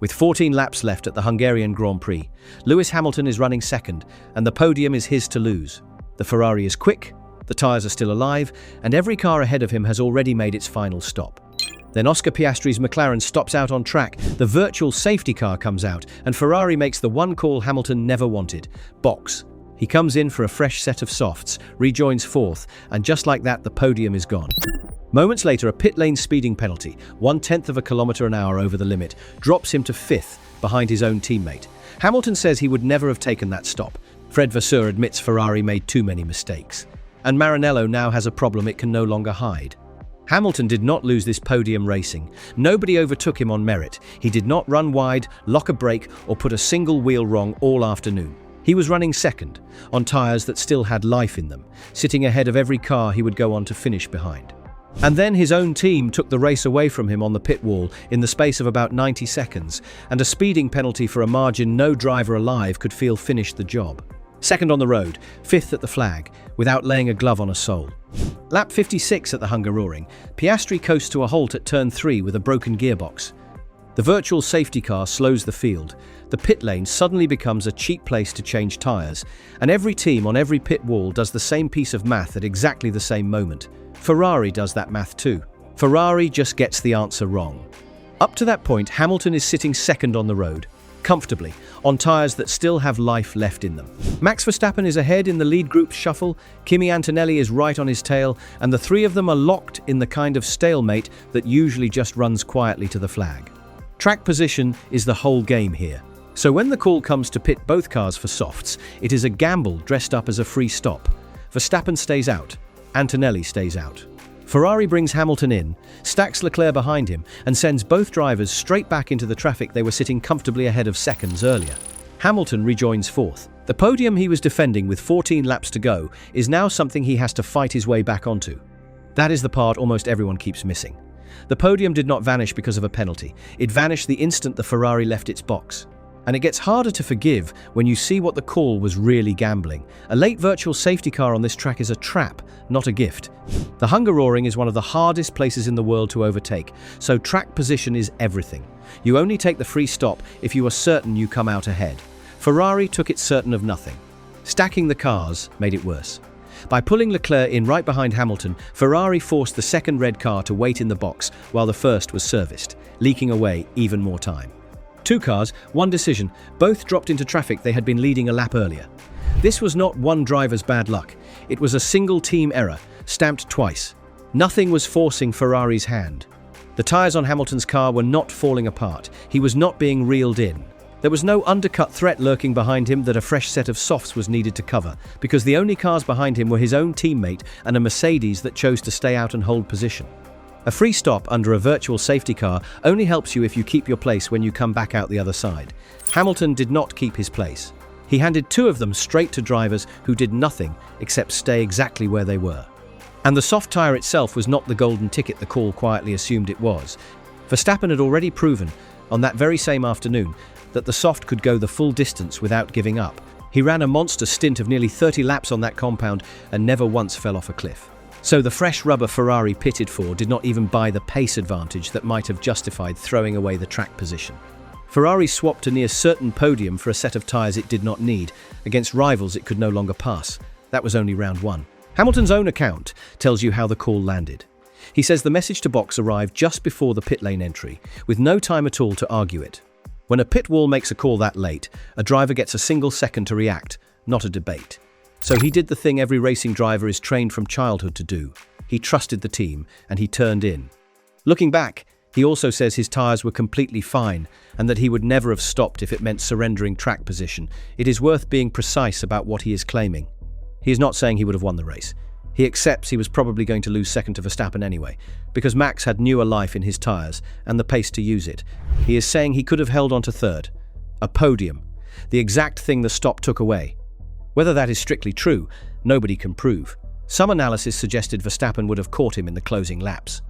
With 14 laps left at the Hungarian Grand Prix, Lewis Hamilton is running second, and the podium is his to lose. The Ferrari is quick, the tyres are still alive, and every car ahead of him has already made its final stop. Then Oscar Piastri's McLaren stops out on track, the virtual safety car comes out, and Ferrari makes the one call Hamilton never wanted: box. He comes in for a fresh set of softs, rejoins fourth, and just like that the podium is gone. Moments later, a pit lane speeding penalty, 1/10 of a kilometre an hour over the limit, drops him to fifth, behind his own teammate. Hamilton says he would never have taken that stop. Fred Vasseur admits Ferrari made too many mistakes. And Maranello now has a problem it can no longer hide. Hamilton did not lose this podium racing. Nobody overtook him on merit. He did not run wide, lock a brake, or put a single wheel wrong all afternoon. He was running second, on tyres that still had life in them, sitting ahead of every car he would go on to finish behind. And then his own team took the race away from him on the pit wall in the space of about 90 seconds, and a speeding penalty for a margin no driver alive could feel finished the job. Second on the road, fifth at the flag, without laying a glove on a soul. Lap 56 at the Hungaroring, Piastri coasts to a halt at turn 3 with a broken gearbox. The virtual safety car slows the field. The pit lane suddenly becomes a cheap place to change tyres, and every team on every pit wall does the same piece of math at exactly the same moment. Ferrari does that math too. Ferrari just gets the answer wrong. Up to that point, Hamilton is sitting second on the road, comfortably, on tyres that still have life left in them. Max Verstappen is ahead in the lead group shuffle, Kimi Antonelli is right on his tail, and the three of them are locked in the kind of stalemate that usually just runs quietly to the flag. Track position is the whole game here. So when the call comes to pit both cars for softs, it is a gamble dressed up as a free stop. Verstappen stays out, Antonelli stays out. Ferrari brings Hamilton in, stacks Leclerc behind him, and sends both drivers straight back into the traffic they were sitting comfortably ahead of seconds earlier. Hamilton rejoins fourth. The podium he was defending with 14 laps to go is now something he has to fight his way back onto. That is the part almost everyone keeps missing. The podium did not vanish because of a penalty. It vanished the instant the Ferrari left its box. And it gets harder to forgive when you see what the call was really gambling. A late virtual safety car on this track is a trap, not a gift. The Hungaroring is one of the hardest places in the world to overtake, so track position is everything. You only take the free stop if you are certain you come out ahead. Ferrari took it certain of nothing. Stacking the cars made it worse. By pulling Leclerc in right behind Hamilton, Ferrari forced the second red car to wait in the box while the first was serviced, leaking away even more time. Two cars, one decision, both dropped into traffic they had been leading a lap earlier. This was not one driver's bad luck. It was a single team error, stamped twice. Nothing was forcing Ferrari's hand. The tyres on Hamilton's car were not falling apart. He was not being reeled in. There was no undercut threat lurking behind him that a fresh set of softs was needed to cover, because the only cars behind him were his own teammate and a Mercedes that chose to stay out and hold position. A free stop under a virtual safety car only helps you if you keep your place when you come back out the other side. Hamilton did not keep his place. He handed two of them straight to drivers who did nothing except stay exactly where they were. And the soft tyre itself was not the golden ticket the call quietly assumed it was. Verstappen had already proven, on that very same afternoon, that the soft could go the full distance without giving up. He ran a monster stint of nearly 30 laps on that compound and never once fell off a cliff. So the fresh rubber Ferrari pitted for did not even buy the pace advantage that might have justified throwing away the track position. Ferrari swapped a near certain podium for a set of tyres it did not need, against rivals it could no longer pass. That was only round one. Hamilton's own account tells you how the call landed. He says the message to box arrived just before the pit lane entry, with no time at all to argue it. When a pit wall makes a call that late, a driver gets a single second to react, not a debate. So he did the thing every racing driver is trained from childhood to do. He trusted the team, and he turned in. Looking back, he also says his tyres were completely fine, and that he would never have stopped if it meant surrendering track position. It is worth being precise about what he is claiming. He is not saying he would have won the race. He accepts he was probably going to lose second to Verstappen anyway, because Max had newer life in his tyres and the pace to use it. He is saying he could have held on to third. A podium. The exact thing the stop took away. Whether that is strictly true, nobody can prove. Some analysis suggested Verstappen would have caught him in the closing laps.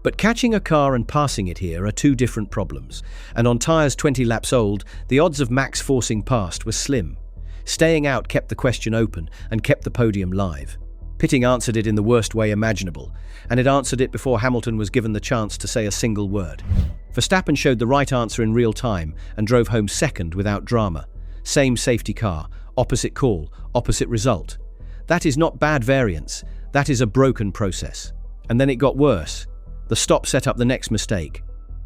But catching a car and passing it here are two different problems, and on tyres 20 laps old, the odds of Max forcing past were slim. Staying out kept the question open and kept the podium live. Pitting answered it in the worst way imaginable, and it answered it before Hamilton was given the chance to say a single word. Verstappen showed the right answer in real time and drove home second without drama. Same safety car, opposite call, opposite result. That is not bad variance, that is a broken process. And then it got worse. The stop set up the next mistake.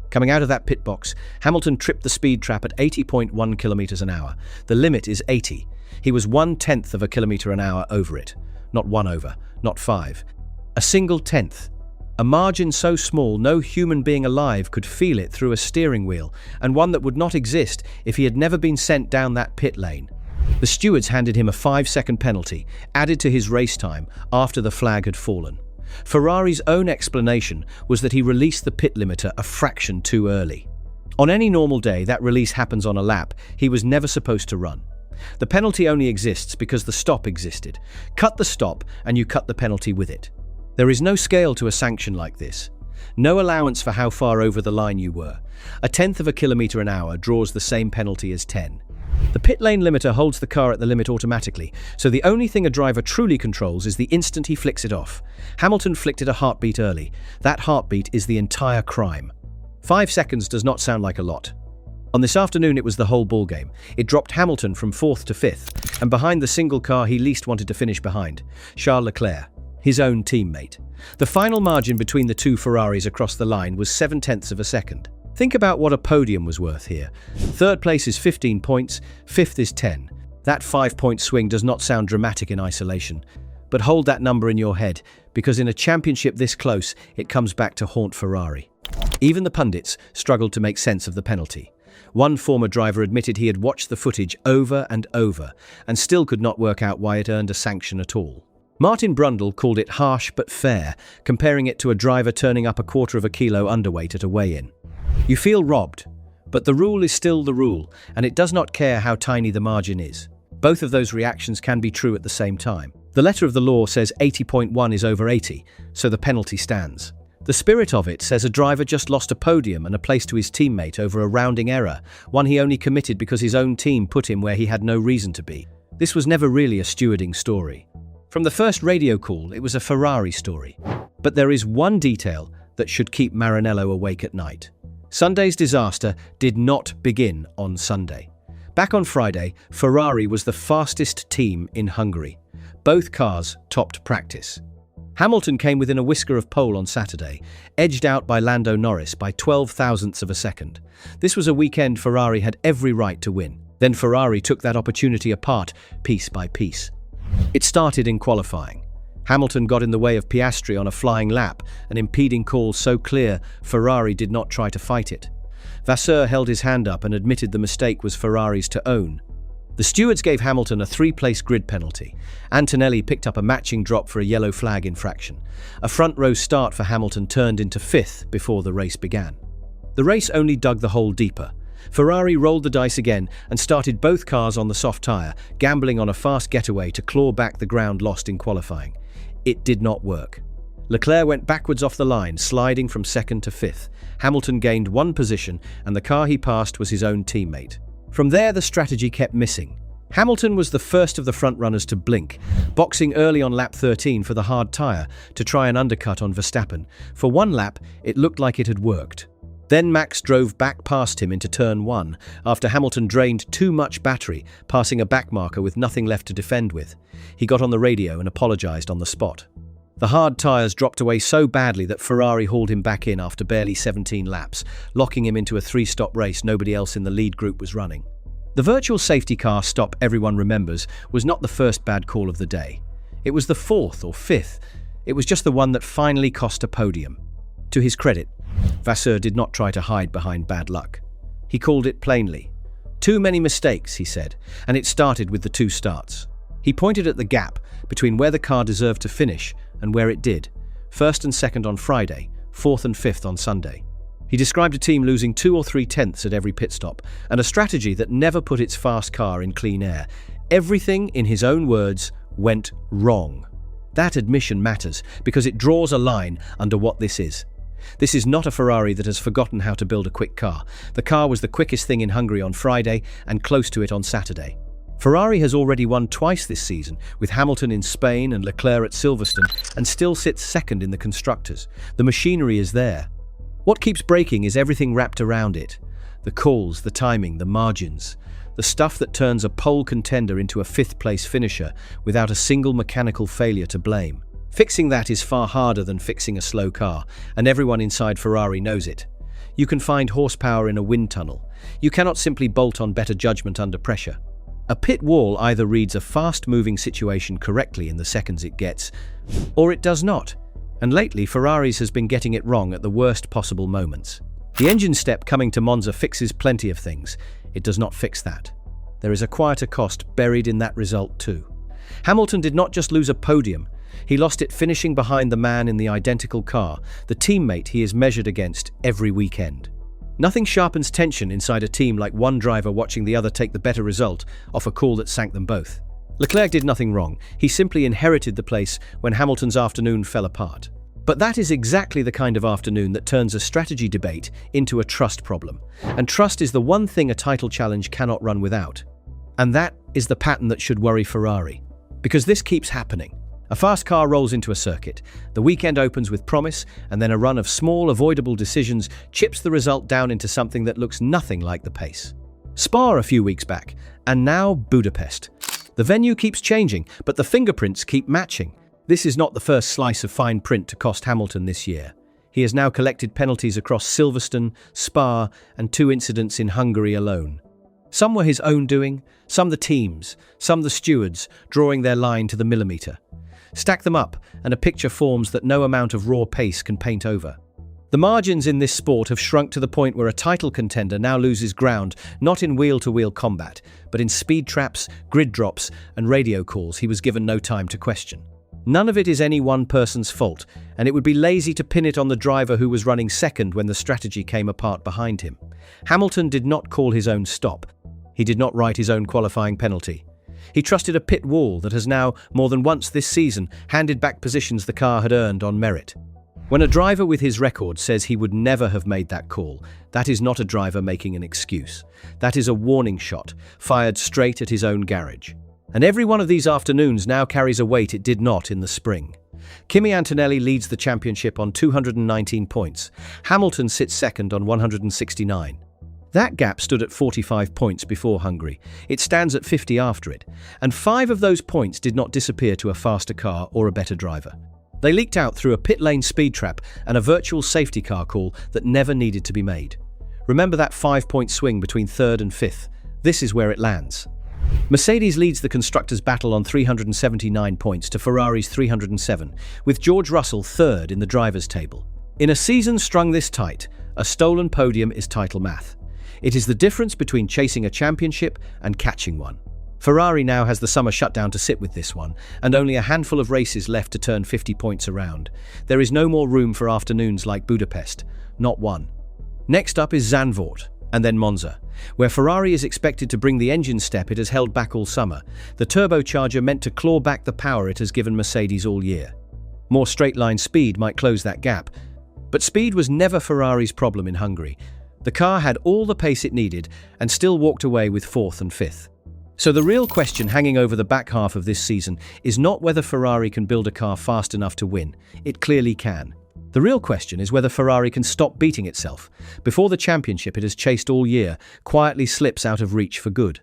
Coming out of that pit box, Hamilton tripped the speed trap at 80.1 kilometers an hour. The limit is 80. He was 1/10 of a kilometer an hour over it. Not 1 over, not 5. A single tenth. A margin so small no human being alive could feel it through a steering wheel, and one that would not exist if he had never been sent down that pit lane. The stewards handed him a 5-second penalty, added to his race time after the flag had fallen. Ferrari's own explanation was that he released the pit limiter a fraction too early. On any normal day, that release happens on a lap he was never supposed to run. The penalty only exists because the stop existed. Cut the stop and you cut the penalty with it. There is no scale to a sanction like this. No allowance for how far over the line you were. 1/10 of a kilometer an hour draws the same penalty as 10. The pit lane limiter holds the car at the limit automatically, so the only thing a driver truly controls is the instant he flicks it off. Hamilton flicked it a heartbeat early. That heartbeat is the entire crime. 5 seconds does not sound like a lot. On this afternoon, it was the whole ballgame. It dropped Hamilton from 4th to 5th, and behind the single car he least wanted to finish behind, Charles Leclerc, his own teammate. The final margin between the two Ferraris across the line was 7/10 of a second. Think about what a podium was worth here. 3rd place is 15 points, 5th is 10. That 5-point swing does not sound dramatic in isolation, but hold that number in your head, because in a championship this close, it comes back to haunt Ferrari. Even the pundits struggled to make sense of the penalty. One former driver admitted he had watched the footage over and over, and still could not work out why it earned a sanction at all. Martin Brundle called it harsh but fair, comparing it to a driver turning up a 1/4 of a kilo underweight at a weigh-in. You feel robbed, but the rule is still the rule, and it does not care how tiny the margin is. Both of those reactions can be true at the same time. The letter of the law says 80.1 is over 80, so the penalty stands. The spirit of it says a driver just lost a podium and a place to his teammate over a rounding error, one he only committed because his own team put him where he had no reason to be. This was never really a stewarding story. From the first radio call, it was a Ferrari story. But there is one detail that should keep Maranello awake at night. Sunday's disaster did not begin on Sunday. Back on Friday, Ferrari was the fastest team in Hungary. Both cars topped practice. Hamilton came within a whisker of pole on Saturday, edged out by Lando Norris by 12 thousandths of a second. This was a weekend Ferrari had every right to win. Then Ferrari took that opportunity apart, piece by piece. It started in qualifying. Hamilton got in the way of Piastri on a flying lap, an impeding call so clear Ferrari did not try to fight it. Vasseur held his hand up and admitted the mistake was Ferrari's to own. The stewards gave Hamilton a 3-place grid penalty. Antonelli picked up a matching drop for a yellow flag infraction. A front-row start for Hamilton turned into 5th before the race began. The race only dug the hole deeper. Ferrari rolled the dice again and started both cars on the soft tyre, gambling on a fast getaway to claw back the ground lost in qualifying. It did not work. Leclerc went backwards off the line, sliding from 2nd to 5th. Hamilton gained 1 position, and the car he passed was his own teammate. From there, the strategy kept missing. Hamilton was the first of the front-runners to blink, boxing early on lap 13 for the hard tyre to try and undercut on Verstappen. For 1 lap, it looked like it had worked. Then Max drove back past him into turn 1 after Hamilton drained too much battery, passing a backmarker with nothing left to defend with. He got on the radio and apologised on the spot. The hard tyres dropped away so badly that Ferrari hauled him back in after barely 17 laps, locking him into a 3-stop race nobody else in the lead group was running. The virtual safety car stop everyone remembers was not the first bad call of the day. It was the 4th or 5th. It was just the one that finally cost a podium. To his credit, Vasseur did not try to hide behind bad luck. He called it plainly. Too many mistakes, he said, and it started with the 2 starts. He pointed at the gap between where the car deserved to finish and where it did, 1st and 2nd on Friday, 4th and 5th on Sunday. He described a team losing 2 or 3 tenths at every pit stop, and a strategy that never put its fast car in clean air. Everything, in his own words, went wrong. That admission matters, because it draws a line under what this is. This is not a Ferrari that has forgotten how to build a quick car. The car was the quickest thing in Hungary on Friday and close to it on Saturday. Ferrari has already won twice this season, with Hamilton in Spain and Leclerc at Silverstone, and still sits second in the constructors. The machinery is there. What keeps breaking is everything wrapped around it. The calls, the timing, the margins. The stuff that turns a pole contender into a fifth-place finisher without a single mechanical failure to blame. Fixing that is far harder than fixing a slow car, and everyone inside Ferrari knows it. You can find horsepower in a wind tunnel. You cannot simply bolt on better judgment under pressure. A pit wall either reads a fast-moving situation correctly in the seconds it gets, or it does not. And lately, Ferrari's has been getting it wrong at the worst possible moments. The engine step coming to Monza fixes plenty of things. It does not fix that. There is a quieter cost buried in that result too. Hamilton did not just lose a podium. He lost it finishing behind the man in the identical car, the teammate he is measured against every weekend. Nothing sharpens tension inside a team like one driver watching the other take the better result off a call that sank them both. Leclerc did nothing wrong. He simply inherited the place when Hamilton's afternoon fell apart. But that is exactly the kind of afternoon that turns a strategy debate into a trust problem. And trust is the one thing a title challenge cannot run without. And that is the pattern that should worry Ferrari. Because this keeps happening. A fast car rolls into a circuit. The weekend opens with promise, and then a run of small, avoidable decisions chips the result down into something that looks nothing like the pace. Spa a few weeks back, and now Budapest. The venue keeps changing, but the fingerprints keep matching. This is not the first slice of fine print to cost Hamilton this year. He has now collected penalties across Silverstone, Spa, and 2 incidents in Hungary alone. Some were his own doing, some the team's, some the stewards, drawing their line to the millimetre. Stack them up, and a picture forms that no amount of raw pace can paint over. The margins in this sport have shrunk to the point where a title contender now loses ground, not in wheel-to-wheel combat, but in speed traps, grid drops, and radio calls he was given no time to question. None of it is any one person's fault, and it would be lazy to pin it on the driver who was running second when the strategy came apart behind him. Hamilton did not call his own stop. He did not write his own qualifying penalty. He trusted a pit wall that has now, more than once this season, handed back positions the car had earned on merit. When a driver with his record says he would never have made that call, that is not a driver making an excuse. That is a warning shot, fired straight at his own garage. And every one of these afternoons now carries a weight it did not in the spring. Kimi Antonelli leads the championship on 219 points. Hamilton sits second on 169. That gap stood at 45 points before Hungary. It stands at 50 after it. And 5 of those points did not disappear to a faster car or a better driver. They leaked out through a pit lane speed trap and a virtual safety car call that never needed to be made. Remember that 5-point swing between 3rd and 5th. This is where it lands. Mercedes leads the constructors' battle on 379 points to Ferrari's 307, with George Russell 3rd in the drivers' table. In a season strung this tight, a stolen podium is title math. It is the difference between chasing a championship and catching one. Ferrari now has the summer shutdown to sit with this one, and only a handful of races left to turn 50 points around. There is no more room for afternoons like Budapest, not one. Next up is Zandvoort, and then Monza, where Ferrari is expected to bring the engine step it has held back all summer, the turbocharger meant to claw back the power it has given Mercedes all year. More straight-line speed might close that gap, but speed was never Ferrari's problem in Hungary. The car had all the pace it needed and still walked away with 4th and 5th. So the real question hanging over the back half of this season is not whether Ferrari can build a car fast enough to win. It clearly can. The real question is whether Ferrari can stop beating itself before the championship it has chased all year quietly slips out of reach for good.